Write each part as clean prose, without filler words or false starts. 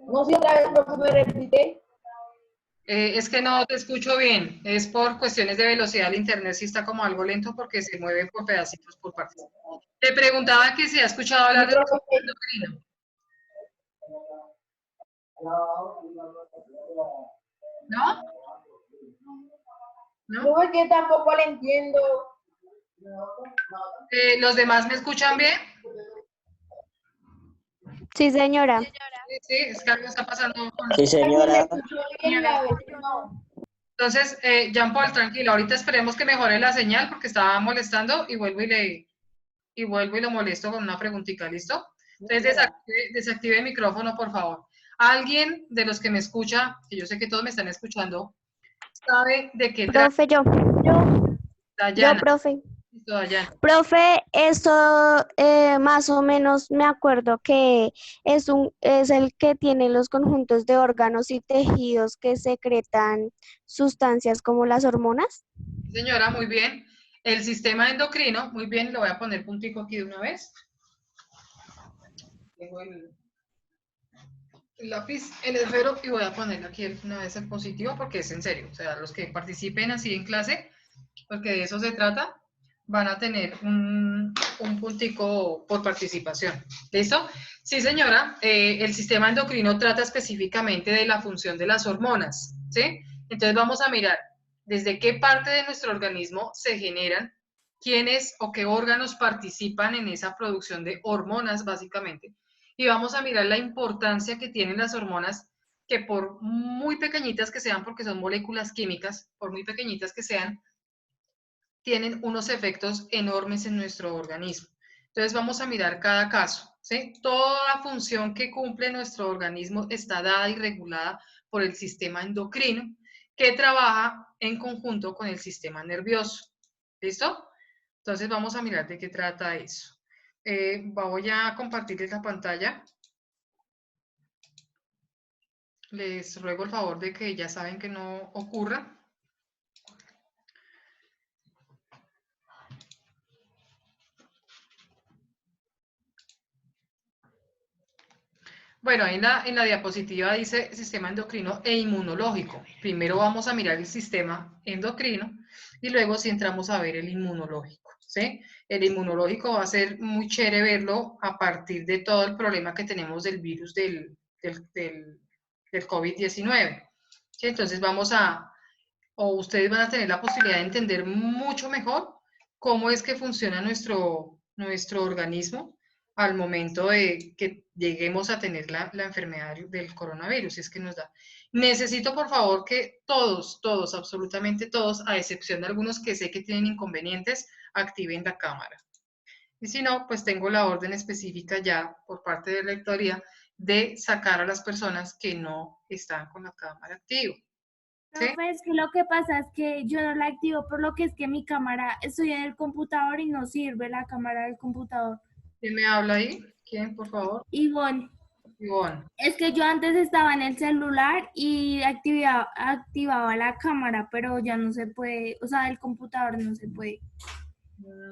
No sé, otra vez, profe, me repite. Es que no te escucho bien. Es por cuestiones de velocidad. El internet sí está como algo lento porque se mueve por pedacitos, por partes. Te preguntaba que si ha escuchado Sí, hablar del profe. sistema endocrino. ¿No? ¿No? No, es que tampoco le entiendo. ¿Los demás me escuchan bien? Sí, señora. Sí, sí, es que algo está pasando con Sí, A veces le señora. escucho bien y a veces no. Entonces, Jean Paul, tranquilo, ahorita esperemos que mejore la señal porque estaba molestando y vuelvo y lo molesto con una preguntita, ¿listo? Entonces, desactive el micrófono, por favor. ¿Alguien de los que me escucha, que yo sé que todos me están escuchando, sabe de qué trata Profe, yo, Dayana? profe. Listo, Dayana. Profe, esto más o menos me acuerdo que es el que tiene los conjuntos de órganos y tejidos que secretan sustancias como las hormonas. Sí, señora, muy bien. El sistema endocrino, muy bien, le voy a poner puntico aquí de una vez. Tengo el lápiz, el esfero y voy a poner aquí una vez el positivo porque es en serio. O sea, los que participen así en clase, porque de eso se trata, van a tener un puntico por participación. ¿Listo? Sí, señora. El sistema endocrino trata específicamente de la función de las hormonas. ¿Sí? Entonces vamos a mirar desde qué parte de nuestro organismo se generan, quiénes o qué órganos participan en esa producción de hormonas, básicamente. Y vamos a mirar la importancia que tienen las hormonas, que por muy pequeñitas que sean, porque son moléculas químicas, por muy pequeñitas que sean, tienen unos efectos enormes en nuestro organismo. Entonces vamos a mirar cada caso, ¿sí? Toda la función que cumple nuestro organismo está dada y regulada por el sistema endocrino, que trabaja en conjunto con el sistema nervioso. ¿Listo? Entonces vamos a mirar de qué trata eso. Voy a compartirles la pantalla. Les ruego el favor de que ya saben que no ocurra. Bueno, en la diapositiva dice sistema endocrino e inmunológico. Primero vamos a mirar el sistema endocrino y luego sí entramos a ver el inmunológico, ¿sí? El inmunológico va a ser muy chévere verlo a partir de todo el problema que tenemos del virus del COVID-19. ¿Sí? Entonces o ustedes van a tener la posibilidad de entender mucho mejor cómo es que funciona nuestro organismo al momento de que lleguemos a tener la enfermedad del coronavirus, si es que nos da. Necesito, por favor, que todos, absolutamente todos, a excepción de algunos que sé que tienen inconvenientes, activen la cámara. Y si no, pues tengo la orden específica ya por parte de la rectoría de sacar a las personas que no están con la cámara activa. ¿Sí? Profe, es que lo que pasa es que yo no la activo por lo que es que mi cámara, estoy en el computador y no sirve la cámara del computador. ¿Quién me habla ahí? ¿Quién, por favor? Ivonne, Ivonne. es que yo antes estaba en el celular y activaba la cámara, pero ya no se puede, o sea, el computador no se puede.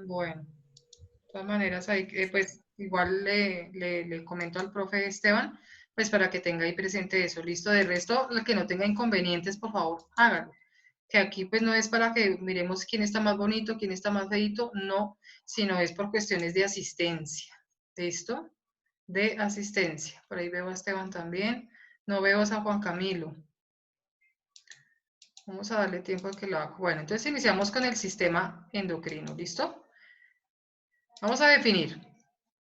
Bueno, de todas maneras, ahí, pues igual le comento al profe Esteban, pues para que tenga ahí presente eso. Listo, de resto, el que no tenga inconvenientes, por favor, hágalo. Que aquí pues no es para que miremos quién está más bonito, quién está más feito, no, sino es por cuestiones de asistencia. ¿Listo? De asistencia. Por ahí veo a Esteban también. No veo a San Juan Camilo. Vamos a darle tiempo a que lo haga. Bueno, entonces iniciamos con el sistema endocrino, ¿listo? Vamos a definir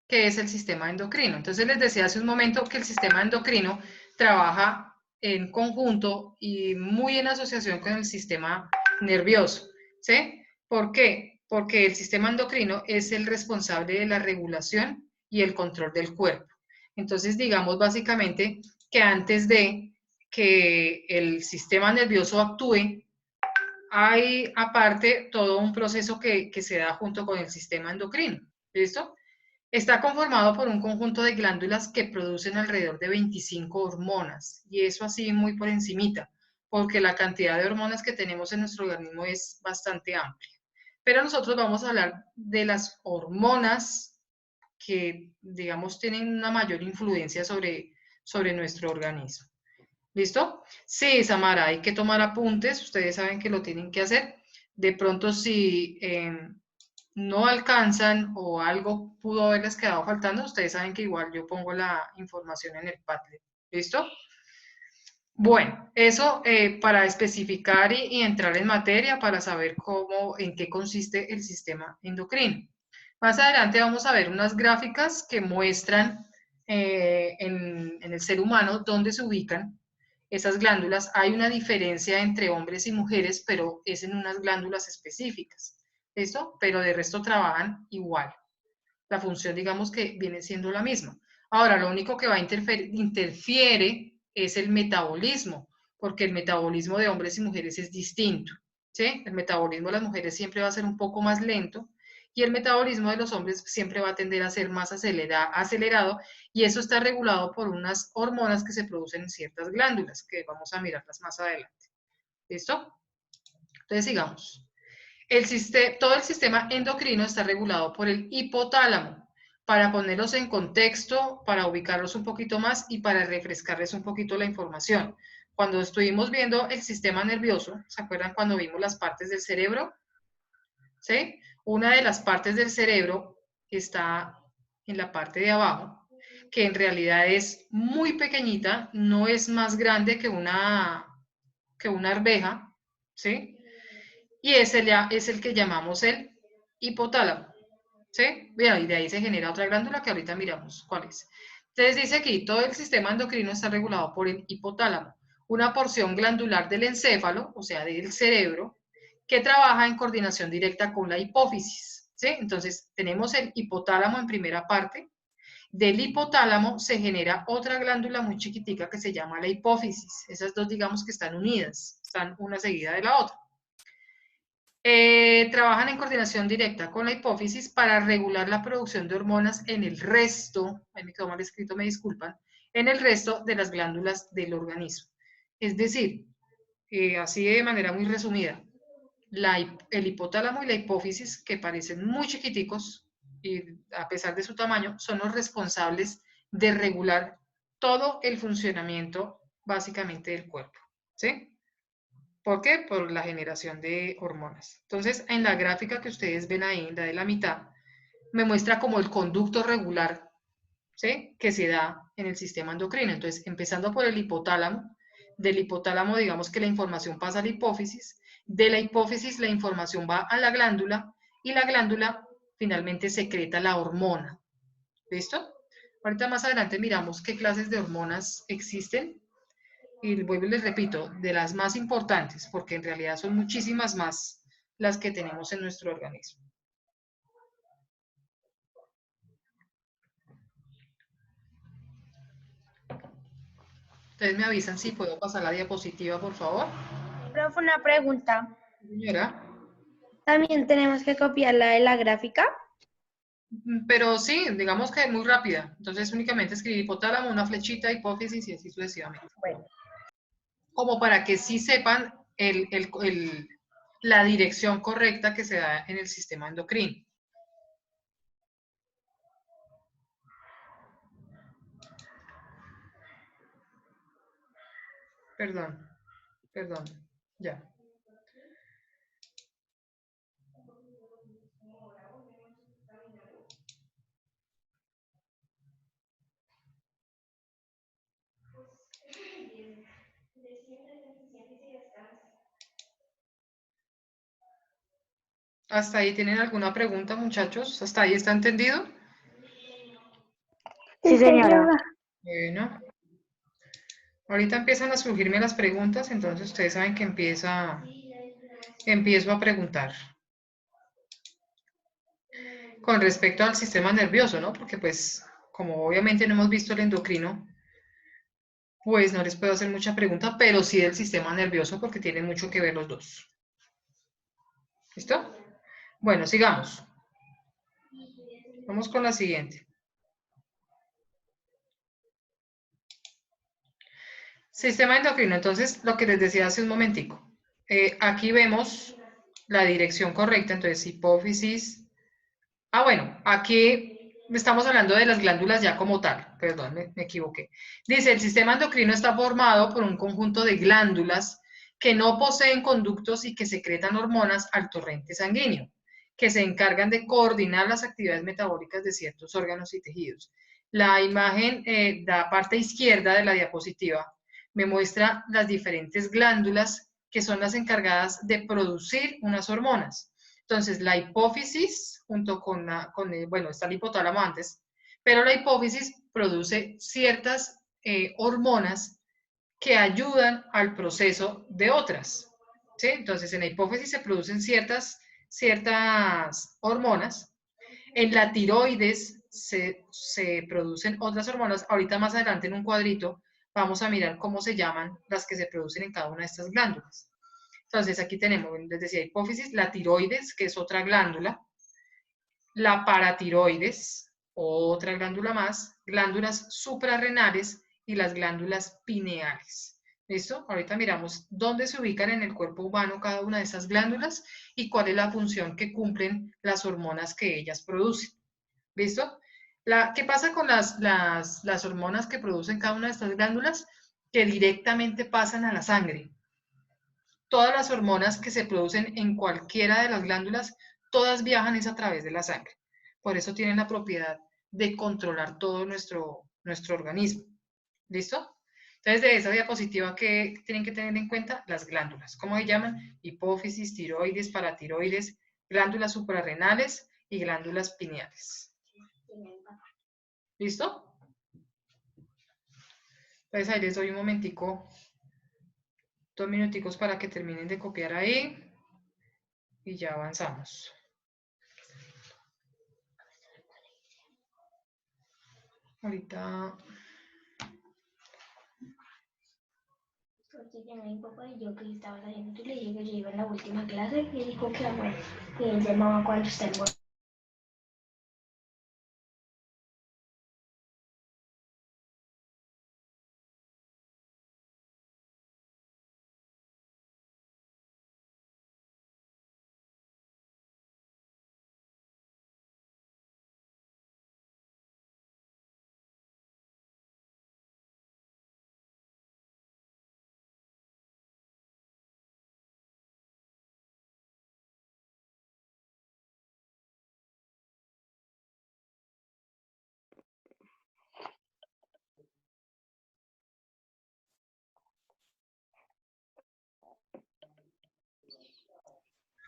qué es el sistema endocrino. Entonces les decía hace un momento que el sistema endocrino trabaja en conjunto y muy en asociación con el sistema nervioso, ¿sí? ¿Por qué? Porque el sistema endocrino es el responsable de la regulación y el control del cuerpo. Entonces, digamos básicamente que antes de que el sistema nervioso actúe, hay aparte todo un proceso que se da junto con el sistema endocrino. ¿Listo? Está conformado por un conjunto de glándulas que producen alrededor de 25 hormonas, y eso así muy por encimita, porque la cantidad de hormonas que tenemos en nuestro organismo es bastante amplia. Pero nosotros vamos a hablar de las hormonas que, digamos, tienen una mayor influencia sobre nuestro organismo. ¿Listo? Sí, Samara, hay que tomar apuntes, ustedes saben que lo tienen que hacer. De pronto si no alcanzan o algo pudo haberles quedado faltando, ustedes saben que igual yo pongo la información en el Padlet. ¿Listo? Bueno, eso para especificar y entrar en materia, para saber en qué consiste el sistema endocrino. Más adelante vamos a ver unas gráficas que muestran en el ser humano dónde se ubican esas glándulas. Hay una diferencia entre hombres y mujeres, pero es en unas glándulas específicas. ¿Listo? Pero de resto trabajan igual. La función, digamos que viene siendo la misma. Ahora, lo único que va a interfiere es el metabolismo, porque el metabolismo de hombres y mujeres es distinto. ¿Sí? El metabolismo de las mujeres siempre va a ser un poco más lento y el metabolismo de los hombres siempre va a tender a ser más acelerado, y eso está regulado por unas hormonas que se producen en ciertas glándulas, que vamos a mirarlas más adelante. ¿Listo? Entonces sigamos. Todo el sistema endocrino está regulado por el hipotálamo. Para ponerlos en contexto, para ubicarlos un poquito más y para refrescarles un poquito la información. Cuando estuvimos viendo el sistema nervioso, ¿se acuerdan cuando vimos las partes del cerebro? ¿Sí? Una de las partes del cerebro está en la parte de abajo, que en realidad es muy pequeñita, no es más grande que una arveja, ¿sí? Y ese es el que llamamos el hipotálamo, ¿sí? Bien, y de ahí se genera otra glándula que ahorita miramos cuál es. Entonces dice aquí, todo el sistema endocrino está regulado por el hipotálamo, una porción glandular del encéfalo, o sea, del cerebro, que trabaja en coordinación directa con la hipófisis, ¿sí? Entonces tenemos el hipotálamo en primera parte. Del hipotálamo se genera otra glándula muy chiquitica que se llama la hipófisis. Esas dos, digamos que están unidas, están una seguida de la otra. Trabajan en coordinación directa con la hipófisis para regular la producción de hormonas en el resto, ahí me quedó mal escrito, me disculpan, en el resto de las glándulas del organismo. Es decir, así de manera muy resumida, el hipotálamo y la hipófisis, que parecen muy chiquiticos, y a pesar de su tamaño, son los responsables de regular todo el funcionamiento básicamente del cuerpo, ¿sí? ¿Por qué? Por la generación de hormonas. Entonces, en la gráfica que ustedes ven ahí, la de la mitad, me muestra como el conducto regular, ¿sí?, que se da en el sistema endocrino. Entonces, empezando por el hipotálamo, del hipotálamo digamos que la información pasa a la hipófisis, de la hipófisis la información va a la glándula, y la glándula finalmente secreta la hormona. ¿Listo? Ahorita más adelante miramos qué clases de hormonas existen. Y vuelvo y les repito, de las más importantes, porque en realidad son muchísimas más las que tenemos en nuestro organismo. Ustedes me avisan si puedo pasar la diapositiva, por favor. Profe, una pregunta. Señora. ¿También tenemos que copiarla de la gráfica? Pero sí, digamos que muy rápida. Entonces únicamente escribí hipotálamo, una flechita, hipófisis y así sucesivamente. Bueno. Como para que sí sepan la dirección correcta que se da en el sistema endocrino. Perdón, ya. ¿Hasta ahí tienen alguna pregunta, muchachos? ¿Hasta ahí está entendido? Sí, señora. Bueno. Ahorita empiezan a surgirme las preguntas, entonces ustedes saben que empiezo a preguntar. Con respecto al sistema nervioso, ¿no? Porque pues, como obviamente no hemos visto el endocrino, pues no les puedo hacer mucha pregunta, pero sí del sistema nervioso porque tienen mucho que ver los dos. ¿Listo? Bueno, sigamos. Vamos con la siguiente. Sistema endocrino. Entonces, lo que les decía hace un momentico. Aquí vemos la dirección correcta, entonces hipófisis. Bueno, aquí estamos hablando de las glándulas ya como tal, perdón, me equivoqué. Dice, el sistema endocrino está formado por un conjunto de glándulas que no poseen conductos y que secretan hormonas al torrente sanguíneo, que se encargan de coordinar las actividades metabólicas de ciertos órganos y tejidos. La imagen de la parte izquierda de la diapositiva me muestra las diferentes glándulas que son las encargadas de producir unas hormonas. Entonces, la hipófisis, junto con, bueno, está el hipotálamo antes, pero la hipófisis produce ciertas hormonas que ayudan al proceso de otras. ¿Sí? Entonces, en la hipófisis se producen ciertas hormonas. En la tiroides se producen otras hormonas. Ahorita más adelante en un cuadrito vamos a mirar cómo se llaman las que se producen en cada una de estas glándulas. Entonces, aquí tenemos, les decía, hipófisis, la tiroides, que es otra glándula, la paratiroides, otra glándula más, glándulas suprarrenales y las glándulas pineales. ¿Listo? Ahorita miramos dónde se ubican en el cuerpo humano cada una de esas glándulas y cuál es la función que cumplen las hormonas que ellas producen. ¿Listo? ¿Qué pasa con las hormonas que producen cada una de estas glándulas? Que directamente pasan a la sangre. Todas las hormonas que se producen en cualquiera de las glándulas, todas viajan a través de la sangre. Por eso tienen la propiedad de controlar todo nuestro organismo. ¿Listo? Entonces, de esa diapositiva, ¿qué tienen que tener en cuenta? Las glándulas. ¿Cómo se llaman? Hipófisis, tiroides, paratiroides, glándulas suprarrenales y glándulas pineales. ¿Listo? Entonces, ahí les doy un momentico, 2 minuticos para que terminen de copiar ahí y ya avanzamos. Ahorita... Porque llamé a mi papá y yo que estaba saliendo y le dije que yo iba en la última clase y dijo que bueno, que él llamaba cuando está el borde.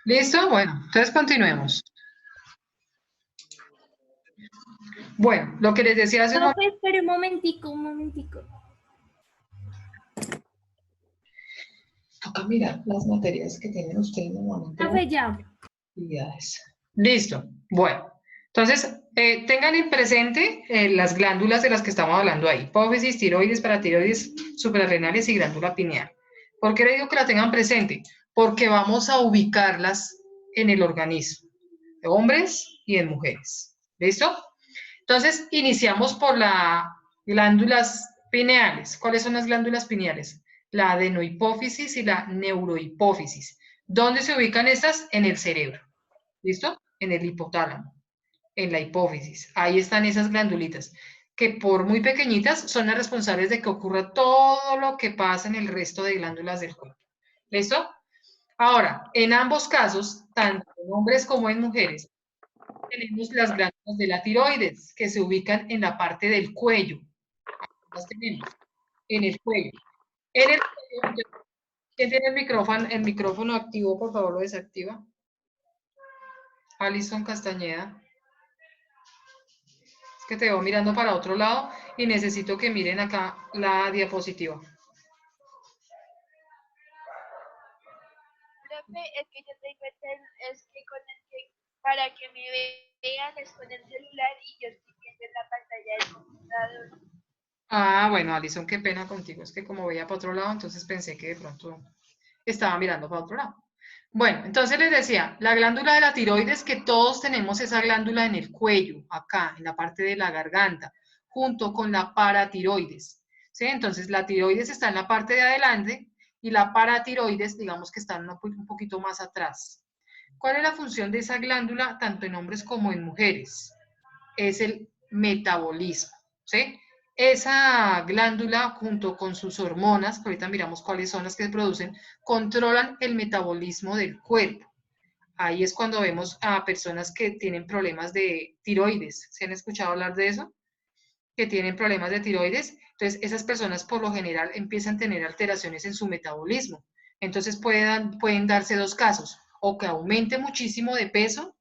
¿Listo? Bueno, entonces continuemos. Bueno, lo que les decía hace un momento. Profe, espere un momentico, un momentico. Toca mirar las materias que tienen ustedes normalmente. Profe, ya. Actividades. Listo. Bueno, entonces tengan en presente las glándulas de las que estamos hablando ahí. Hipófisis, tiroides, paratiroides, suprarrenales y glándula pineal. ¿Por qué les digo que la tengan presente? Porque vamos a ubicarlas en el organismo, de hombres y en mujeres. ¿Listo? Entonces, iniciamos por las glándulas pineales. ¿Cuáles son las glándulas pineales? La adenohipófisis y la neurohipófisis. ¿Dónde se ubican estas? En el cerebro. ¿Listo? En el hipotálamo, en la hipófisis. Ahí están esas glandulitas, que por muy pequeñitas son las responsables de que ocurra todo lo que pasa en el resto de glándulas del cuerpo. ¿Listo? Ahora, en ambos casos, tanto en hombres como en mujeres, tenemos las glándulas de la tiroides, que se ubican en la parte del cuello. Las tenemos en el cuello. En el cuello, ¿quién tiene el micrófono activo? Por favor, lo desactiva. Alison Castañeda. Es que te veo mirando para otro lado y necesito que miren acá la diapositiva. Profe, es que yo tengo para que me vean es con el celular y yo estoy viendo en la pantalla del computador. Ah, bueno, Alison, qué pena contigo. Es que como veía para otro lado, entonces pensé que de pronto estaba mirando para otro lado. Bueno, entonces les decía, la glándula de la tiroides, que todos tenemos esa glándula en el cuello, acá, en la parte de la garganta, junto con la paratiroides. ¿Sí? Entonces, la tiroides está en la parte de adelante y la paratiroides, digamos que está un poquito más atrás. ¿Cuál es la función de esa glándula tanto en hombres como en mujeres? es el metabolismo, ¿sí? Esa glándula, junto con sus hormonas, que ahorita miramos cuáles son las que se producen, controlan el metabolismo del cuerpo. Ahí es cuando vemos a personas que tienen problemas de tiroides. ¿Se han escuchado hablar de eso? Que tienen problemas de tiroides. Entonces, esas personas por lo general empiezan a tener alteraciones en su metabolismo. Entonces, pueden darse dos casos, o que aumente muchísimo de peso,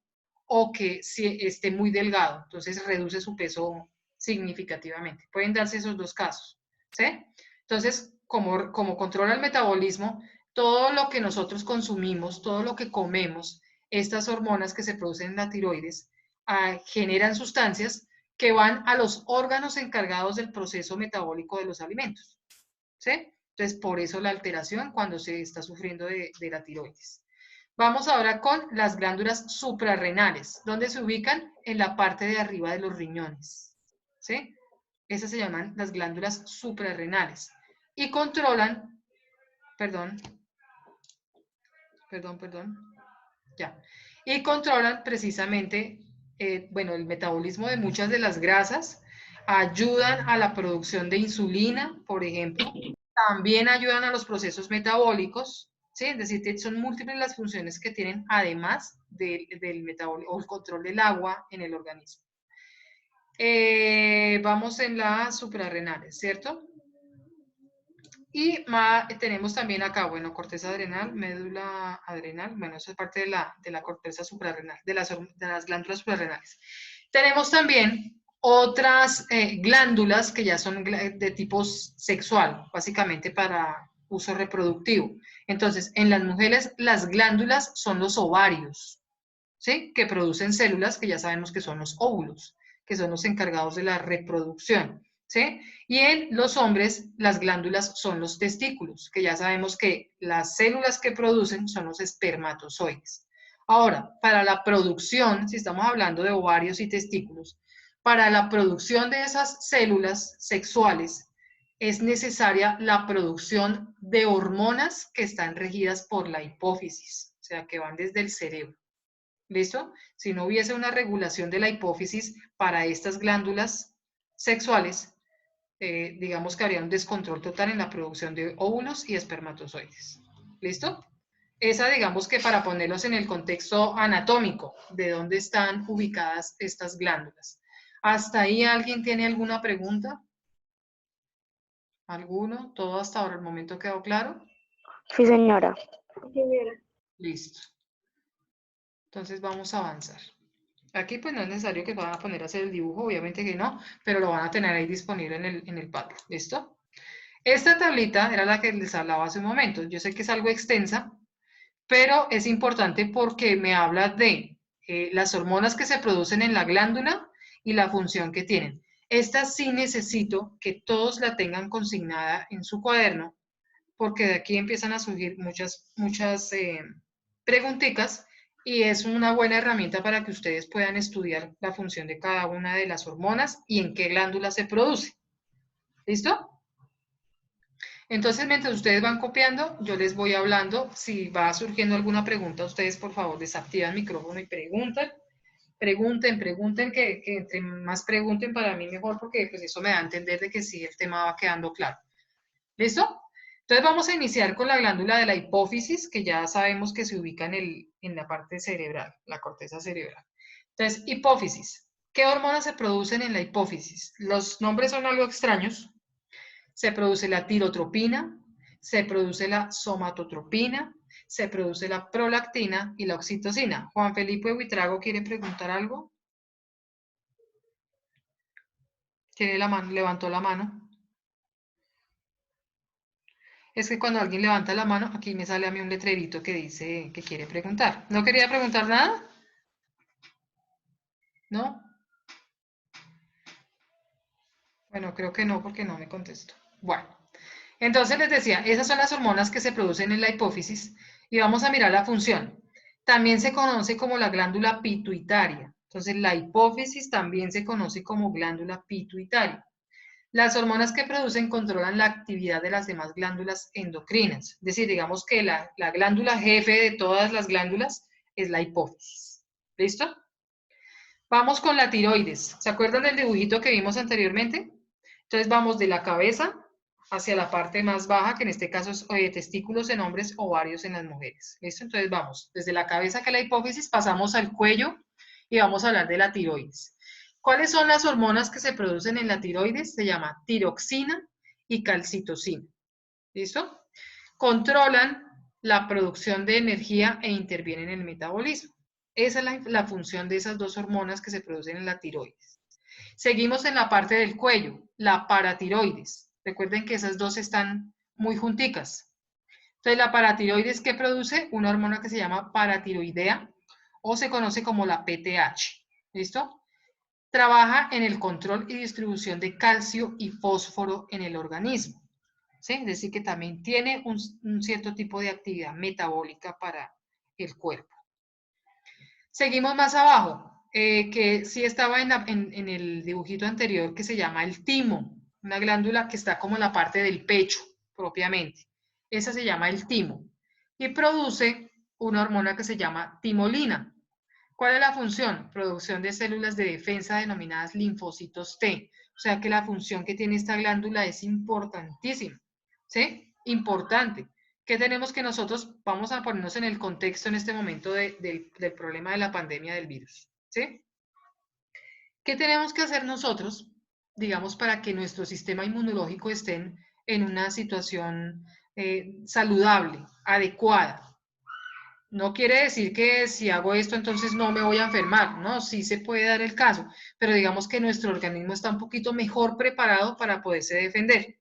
o que esté muy delgado. Entonces, reduce su peso significativamente. Pueden darse esos dos casos, ¿sí? Entonces, como controla el metabolismo, todo lo que nosotros consumimos, todo lo que comemos, estas hormonas que se producen en la tiroides, generan sustancias que van a los órganos encargados del proceso metabólico de los alimentos, ¿sí? Entonces, por eso la alteración cuando se está sufriendo de la tiroides. Vamos ahora con las glándulas suprarrenales, donde se ubican en la parte de arriba de los riñones, ¿sí? Esas se llaman las glándulas suprarrenales y controlan, y controlan precisamente, bueno, el metabolismo de muchas de las grasas, ayudan a la producción de insulina, por ejemplo, también ayudan a los procesos metabólicos, ¿sí? Es decir, son múltiples las funciones que tienen, además del metabolismo o el control del agua en el organismo. Vamos en las suprarrenales, ¿cierto? Y tenemos también acá, bueno, corteza adrenal, médula adrenal, bueno, eso es parte de la corteza suprarrenal, de las glándulas suprarrenales. Tenemos también otras glándulas que ya son de tipo sexual, básicamente para uso reproductivo. Entonces, en las mujeres las glándulas son los ovarios, ¿sí? Que producen células que ya sabemos que son los óvulos, que son los encargados de la reproducción, ¿sí? Y en los hombres las glándulas son los testículos, que ya sabemos que las células que producen son los espermatozoides. Ahora, para la producción, si estamos hablando de ovarios y testículos, para la producción de esas células sexuales es necesaria la producción de hormonas que están regidas por la hipófisis, o sea, que van desde el cerebro. ¿Listo? Si no hubiese una regulación de la hipófisis para estas glándulas sexuales, digamos que habría un descontrol total en la producción de óvulos y espermatozoides. ¿Listo? Esa, digamos que para ponerlos en el contexto anatómico, de dónde están ubicadas estas glándulas. ¿Hasta ahí alguien tiene alguna pregunta? ¿Alguno? ¿Todo hasta ahora el momento quedó claro? Sí, señora. Listo. Entonces vamos a avanzar. Aquí pues no es necesario que van a poner a hacer el dibujo, obviamente que no, pero lo van a tener ahí disponible en el Padlet. ¿Listo? Esta tablita era la que les hablaba hace un momento. Yo sé que es algo extensa, pero es importante porque me habla de las hormonas que se producen en la glándula y la función que tienen. Esta sí necesito que todos la tengan consignada en su cuaderno, porque de aquí empiezan a surgir muchas preguntitas y es una buena herramienta para que ustedes puedan estudiar la función de cada una de las hormonas y en qué glándula se produce. ¿Listo? Entonces, mientras ustedes van copiando, yo les voy hablando. Si va surgiendo alguna pregunta, ustedes por favor desactivan el micrófono y pregunten, que entre más pregunten para mí mejor, porque pues eso me da a entender de que sí, el tema va quedando claro. ¿Listo? Entonces vamos a iniciar con la glándula de la hipófisis, que ya sabemos que se ubica en la parte cerebral, la corteza cerebral. Entonces, hipófisis. ¿Qué hormonas se producen en la hipófisis? Los nombres son algo extraños. Se produce la tirotropina, se produce la somatotropina, se produce la prolactina y la oxitocina. Juan Felipe Huitrago, ¿quiere preguntar algo? ¿Tiene la mano? ¿Levantó la mano? Es que cuando alguien levanta la mano, aquí me sale a mí un letrerito que dice que quiere preguntar. ¿No quería preguntar nada? ¿No? Bueno, creo que no, porque no me contestó. Bueno, entonces les decía, esas son las hormonas que se producen en la hipófisis y vamos a mirar la función. También se conoce como la glándula pituitaria. Entonces, la hipófisis también se conoce como glándula pituitaria. Las hormonas que producen controlan la actividad de las demás glándulas endocrinas. Es decir, digamos que la glándula jefe de todas las glándulas es la hipófisis. ¿Listo? Vamos con la tiroides. ¿Se acuerdan del dibujito que vimos anteriormente? Entonces vamos de la cabeza hacia la parte más baja, que en este caso es testículos en hombres, ovarios en las mujeres. ¿Listo? Entonces vamos desde la cabeza, que es la hipófisis, pasamos al cuello y vamos a hablar de la tiroides. ¿Cuáles son las hormonas que se producen en la tiroides? Se llama tiroxina y calcitocina. ¿Listo? Controlan la producción de energía e intervienen en el metabolismo. Esa es la función de esas dos hormonas que se producen en la tiroides. Seguimos en la parte del cuello, la paratiroides. Recuerden que esas dos están muy junticas. Entonces, la paratiroides, ¿qué produce? Una hormona que se llama paratiroidea o se conoce como la PTH. ¿Listo? Trabaja en el control y distribución de calcio y fósforo en el organismo. ¿Sí? Es decir, que también tiene un cierto tipo de actividad metabólica para el cuerpo. Seguimos más abajo, que sí estaba en el dibujito anterior, que se llama el timo, una glándula que está como en la parte del pecho, propiamente. Esa se llama el timo. Y produce una hormona que se llama timolina. ¿Cuál es la función? Producción de células de defensa denominadas linfocitos T. O sea que la función que tiene esta glándula es importantísima. ¿Sí? Importante. ¿Qué tenemos que nosotros? Vamos a ponernos en el contexto en este momento del problema de la pandemia del virus. ¿Sí? ¿Qué tenemos que hacer nosotros, digamos, para que nuestro sistema inmunológico esté en una situación saludable, adecuada? No quiere decir que si hago esto entonces no me voy a enfermar, ¿no? Sí se puede dar el caso, pero digamos que nuestro organismo está un poquito mejor preparado para poderse defender.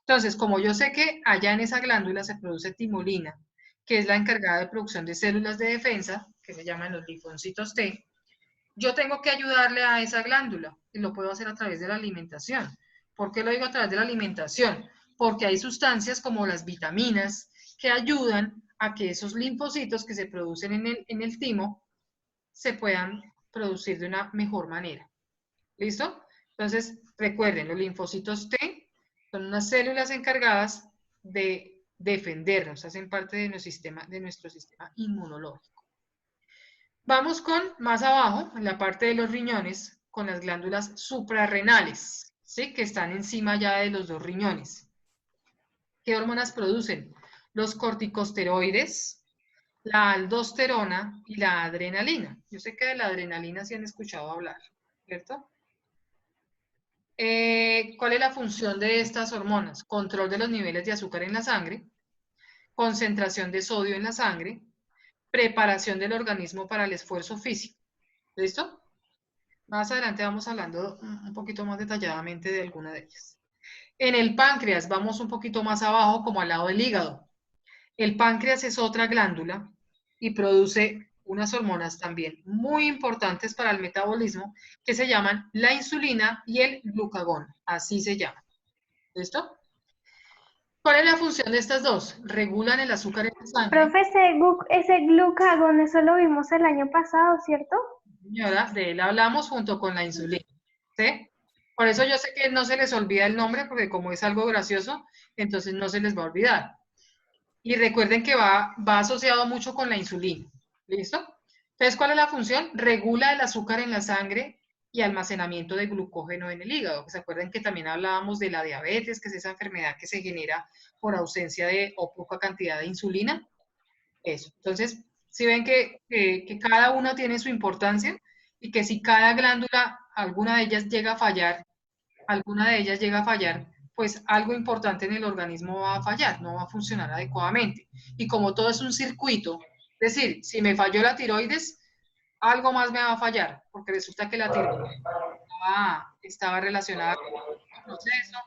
Entonces, como yo sé que allá en esa glándula se produce timolina, que es la encargada de producción de células de defensa, que se llaman los linfocitos T, yo tengo que ayudarle a esa glándula y lo puedo hacer a través de la alimentación. ¿Por qué lo digo a través de la alimentación? Porque hay sustancias como las vitaminas que ayudan a que esos linfocitos que se producen en el timo se puedan producir de una mejor manera. ¿Listo? Entonces, recuerden, los linfocitos T son unas células encargadas de defendernos, hacen parte de nuestro sistema inmunológico. Vamos con más abajo, en la parte de los riñones, con las glándulas suprarrenales, ¿sí? Que están encima ya de los dos riñones. ¿Qué hormonas producen? Los corticosteroides, la aldosterona y la adrenalina. Yo sé que de la adrenalina sí han escuchado hablar, ¿cierto? ¿Cuál es la función de estas hormonas? Control de los niveles de azúcar en la sangre, concentración de sodio en la sangre, preparación del organismo para el esfuerzo físico. ¿Listo? Más adelante vamos hablando un poquito más detalladamente de alguna de ellas. En el páncreas, vamos un poquito más abajo, como al lado del hígado. El páncreas es otra glándula y produce unas hormonas también muy importantes para el metabolismo que se llaman la insulina y el glucagón. Así se llaman. ¿Listo? ¿Cuál es la función de estas dos? Regulan el azúcar en la sangre. Profe, ese glucagón, eso lo vimos el año pasado, ¿cierto? Señora, de él hablamos junto con la insulina. ¿Sí? Por eso yo sé que no se les olvida el nombre, porque como es algo gracioso, entonces no se les va a olvidar. Y recuerden que va asociado mucho con la insulina. ¿Listo? Entonces, ¿cuál es la función? Regula el azúcar en la sangre y almacenamiento de glucógeno en el hígado. ¿Se acuerdan que también hablábamos de la diabetes, que es esa enfermedad que se genera por ausencia de o poca cantidad de insulina? Eso. Entonces, si ven que cada una tiene su importancia y que si cada glándula, alguna de ellas llega a fallar, pues algo importante en el organismo va a fallar, no va a funcionar adecuadamente. Y como todo es un circuito, es decir, si me falló la tiroides, algo más me va a fallar, porque resulta que la tiroides estaba relacionada con el proceso.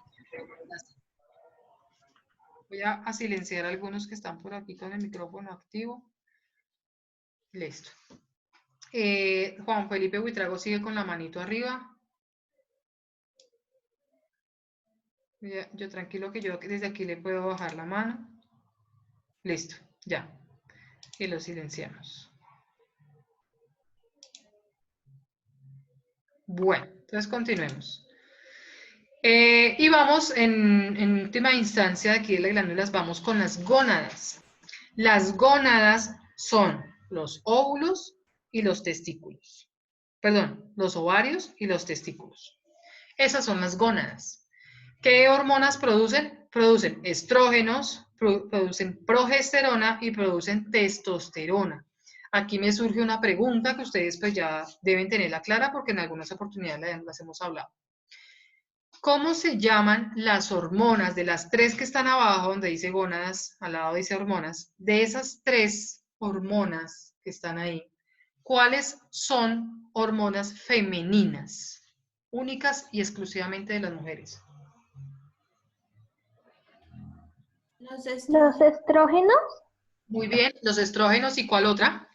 Voy a silenciar a algunos que están por aquí con el micrófono activo. Listo. Juan Felipe Buitrago sigue con la manito arriba. Yo tranquilo que yo desde aquí le puedo bajar la mano. Listo, ya. Y lo silenciamos. Bueno, entonces continuemos. Y vamos en última instancia de aquí de las glándulas, vamos con las gónadas. Las gónadas son los óvulos y los testículos. perdón, los ovarios y los testículos. Esas son las gónadas. ¿Qué hormonas producen? Producen estrógenos, producen progesterona y producen testosterona. Aquí me surge una pregunta que ustedes pues ya deben tenerla clara porque en algunas oportunidades las hemos hablado. ¿Cómo se llaman las hormonas de las tres que están abajo, donde dice gónadas, al lado dice hormonas? De esas tres hormonas que están ahí, ¿cuáles son hormonas femeninas, únicas y exclusivamente de las mujeres? Los Los estrógenos Muy bien, los estrógenos, ¿y cuál otra?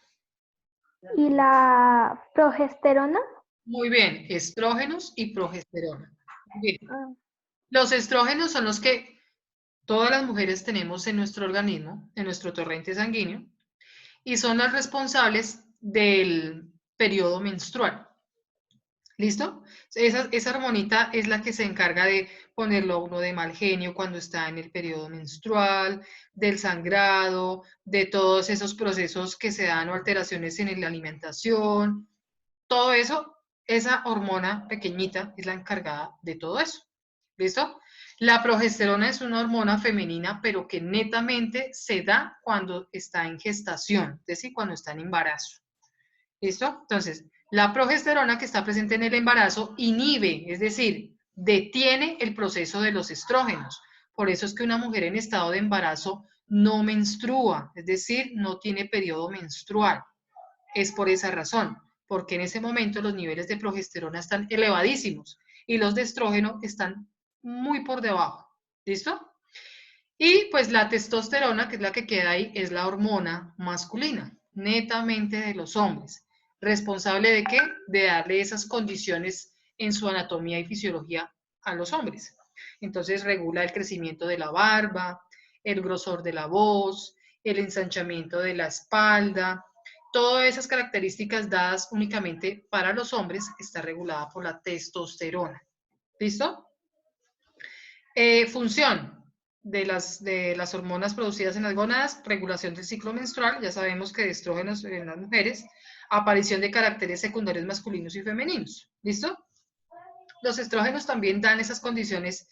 y la progesterona. Muy bien, estrógenos y progesterona. Muy bien. Ah, Los estrógenos son los que todas las mujeres tenemos en nuestro organismo, en nuestro torrente sanguíneo, y son las responsables del periodo menstrual. ¿Listo? Esa hormonita es la que se encarga de ponerlo a uno de mal genio cuando está en el periodo menstrual, del sangrado, de todos esos procesos que se dan o alteraciones en la alimentación. Todo eso, esa hormona pequeñita es la encargada de todo eso. ¿Listo? La progesterona es una hormona femenina, pero que netamente se da cuando está en gestación, es decir, cuando está en embarazo. ¿Listo? Entonces, la progesterona que está presente en el embarazo inhibe, es decir, detiene el proceso de los estrógenos. Por eso es que una mujer en estado de embarazo no menstrua, es decir, no tiene periodo menstrual. Es por esa razón, porque en ese momento los niveles de progesterona están elevadísimos y los de estrógeno están muy por debajo. ¿Listo? Y pues la testosterona, que es la que queda ahí, es la hormona masculina, netamente de los hombres. ¿Responsable de qué? De darle esas condiciones en su anatomía y fisiología a los hombres. Entonces regula el crecimiento de la barba, el grosor de la voz, el ensanchamiento de la espalda. Todas esas características dadas únicamente para los hombres está regulada por la testosterona. ¿Listo? Función de las hormonas producidas en las gónadas: regulación del ciclo menstrual, ya sabemos que de estrógenos en las mujeres, aparición de caracteres secundarios masculinos y femeninos. ¿Listo? Los estrógenos también dan esas condiciones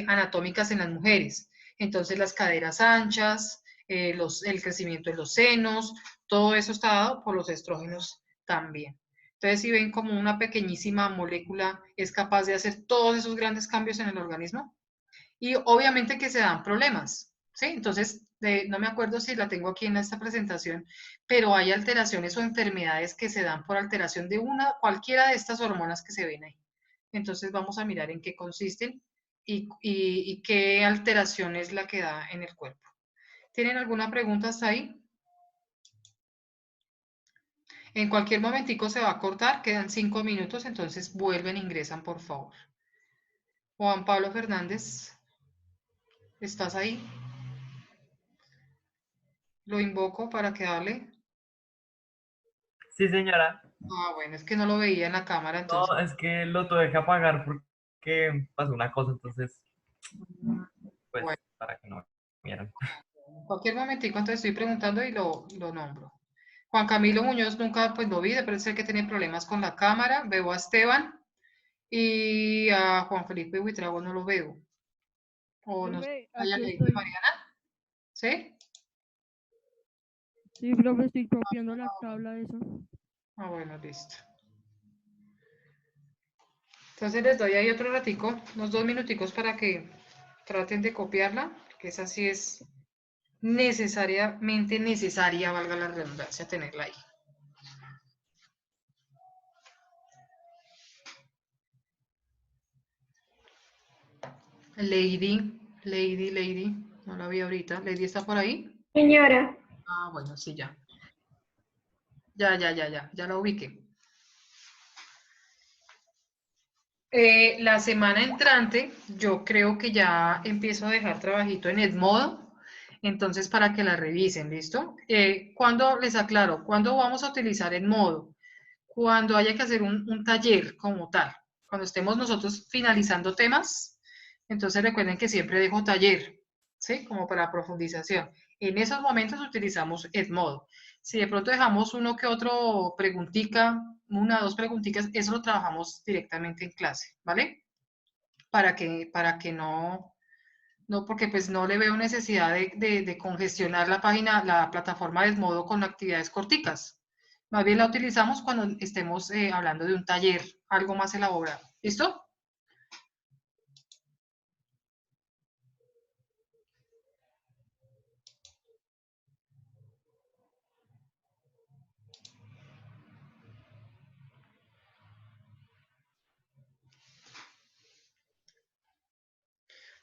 anatómicas en las mujeres. Entonces las caderas anchas, el crecimiento de los senos, todo eso está dado por los estrógenos también. Entonces, si ven como una pequeñísima molécula es capaz de hacer todos esos grandes cambios en el organismo. Y obviamente que se dan problemas, ¿sí? Entonces, no me acuerdo si la tengo aquí en esta presentación, pero hay alteraciones o enfermedades que se dan por alteración de cualquiera de estas hormonas que se ven ahí. Entonces, vamos a mirar en qué consisten y qué alteración es la que da en el cuerpo. ¿Tienen alguna pregunta hasta ahí? En cualquier momentico se va a cortar, quedan 5 minutos, entonces vuelven e ingresan, por favor. Juan Pablo Fernández. ¿Estás ahí? Lo invoco para que hable. Sí, señora. Ah, bueno, es que no lo veía en la cámara, entonces. No, es que lo tuve que apagar porque pasó una cosa, entonces, pues, Bueno. para que no vieran. En cualquier momentico, entonces estoy preguntando y lo nombro. Juan Camilo Muñoz nunca pues lo vi, parece ser que tiene problemas con la cámara. Veo a Esteban y a Juan Felipe Buitrago no lo veo. O no sé, ¿haya leído Mariana? ¿Sí? Sí, profe, estoy copiando la tabla esa. Ah, bueno, listo. Entonces les doy ahí otro ratico, unos 2 minuticos para que traten de copiarla, que esa sí es necesariamente necesaria, valga la redundancia, tenerla ahí. Lady, no la vi ahorita. ¿Lady está por ahí? Señora. Ah, bueno, sí, ya. Ya la ubiqué. La semana entrante yo creo que ya empiezo a dejar trabajito en Edmodo, entonces para que la revisen, ¿listo? ¿Cuándo les aclaro? ¿Cuándo vamos a utilizar Edmodo? Cuando haya que hacer un taller como tal, cuando estemos nosotros finalizando temas, entonces recuerden que siempre dejo taller, ¿sí? Como para profundización. En esos momentos utilizamos Edmodo. Si de pronto dejamos uno que otro preguntica, una o dos preguntitas, eso lo trabajamos directamente en clase, ¿vale? Para que no, porque pues no le veo necesidad de congestionar la página, la plataforma de Edmodo con actividades corticas. Más bien la utilizamos cuando estemos hablando de un taller, algo más elaborado. ¿Listo?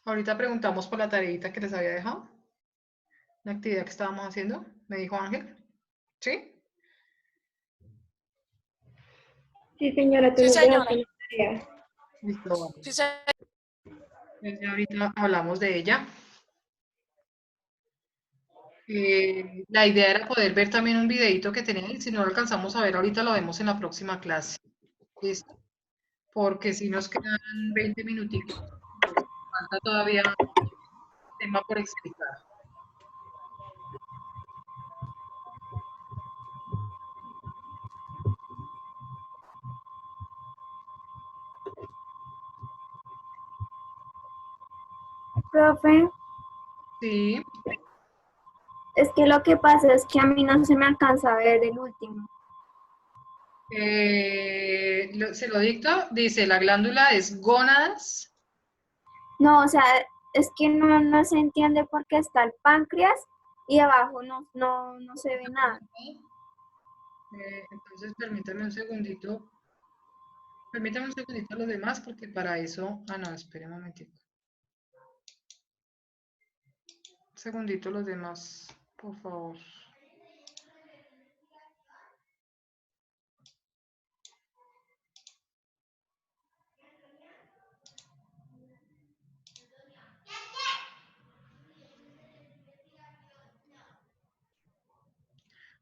Ahorita preguntamos por la tareita que les había dejado. La actividad que estábamos haciendo, me dijo Ángel. ¿Sí? Sí, señora, tú Sí, nos señora. dejaste la tarea. Listo, vamos. Sí, señora. Entonces, ahorita hablamos de ella. La idea era poder ver también un videito que tenía y si no lo alcanzamos a ver ahorita lo vemos en la próxima clase. ¿Listo? Porque si nos quedan 20 minutitos, falta todavía tema por explicar. Profe, Sí, es que lo que pasa es que a mí no se me alcanza a ver el último. se lo dicto, dice la glándula es gónadas. No, o sea, es que no se entiende por qué está el páncreas y abajo no se ve nada. Entonces permítame un segundito. Permítame un segundito a los demás porque para eso... Ah, no, espere un momentito. Un segundito los demás, por favor.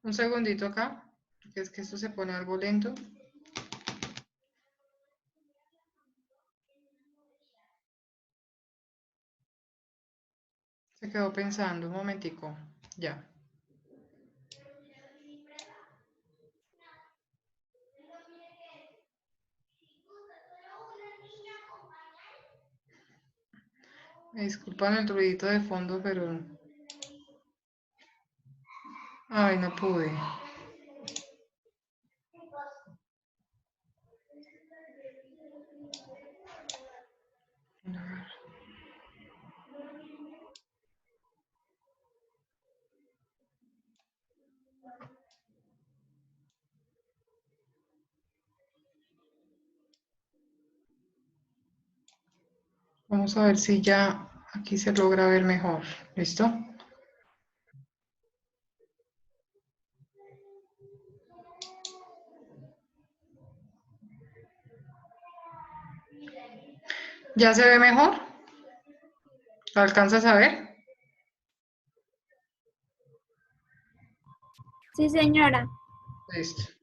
Un segundito acá, porque es que esto se pone algo lento. Se quedó pensando, un momentico, ya. Me disculpan el ruidito de fondo, pero... Ay, no pude. Vamos a ver si ya aquí se logra ver mejor. ¿Listo? ¿Ya se ve mejor? ¿Lo alcanzas a ver? Sí, señora. Listo.